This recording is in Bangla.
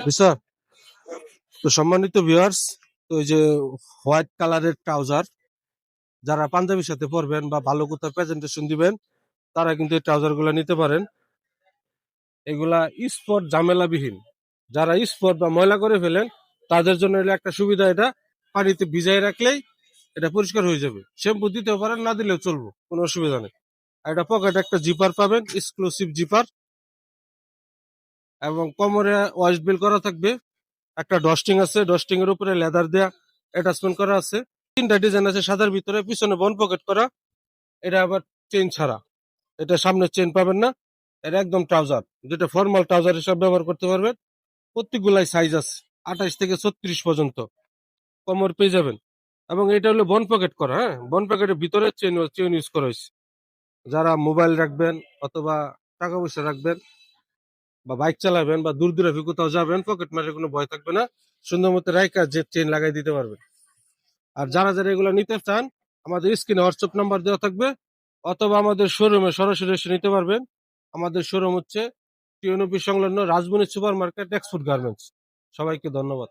বুঝছো? তো সম্মানিত ভিউয়ার্স, তো এই যে হোয়াইট কালারের ট্রাউজার, যারা পাঞ্জাবির সাথে পরবেন বা ভালো কোথাও প্রেজেন্টেশন দিবেন, তারা কিন্তু এই ট্রাউজার গুলা নিতে পারেন। এগুলা স্পট ঝামেলাবিহীন। যারা স্পট বা ময়লা করে ফেলেন, তাদের জন্য এটা একটা সুবিধা। এটা পানিতে ভিজাই রাখলেই এটা পরিষ্কার হয়ে যাবে। শ্যাম্পু দিতেও পারেন, না দিলেও চলবো, কোনো অসুবিধা নেই। আর এটা পকেটে একটা জিপার পাবেন, এক্সক্লুসিভ জিপার, এবং কোমরে ওয়াশ বেল করা থাকবে। একটা ডস্টিং আছে, ডস্টিং এর উপরে লেদার দেয়া অ্যাটাচমেন্ট করা আছে। তিনটা ডিজাইন আছে সাদার ভিতরে, পিছনে বন পকেট করা। এটা আবার চেন ছাড়া, এটা সামনে চেন পাবেন না। এটা একদম ট্রাউজার, যেটা ফর্মাল ট্রাউজার হিসাবে ব্যবহার করতে পারবেন। প্রত্যেকগুলাই সাইজ আছে 28 থেকে 36 পর্যন্ত কোমর পেয়ে যাবেন। এবং এটা হলো বন পকেট করা, হ্যাঁ, বন পকেটের ভিতরে চেন চেন ইউজ করা হয়েছে। যারা মোবাইল রাখবেন অথবা টাকা পয়সা রাখবেন বা বাইক চালাবেন বা দূর দূরাভি কোথাও যাবেন, পকেট মারের কোনো ভয় থাকবে না। সুন্দর মতো রাইকা যে চেন লাগাই দিতে পারবেন। আর যারা যারা এগুলো নিতে চান, আমাদের স্ক্রিনে হোয়াটসঅ্যাপ নাম্বার দেওয়া থাকবে, অথবা আমাদের শোরুমে সরাসরি এসে নিতে পারবেন। আমাদের শোরুম হচ্ছে টিএনওপি সংলগ্ন Rajmani super market, export garments. সবাইকে ধন্যবাদ।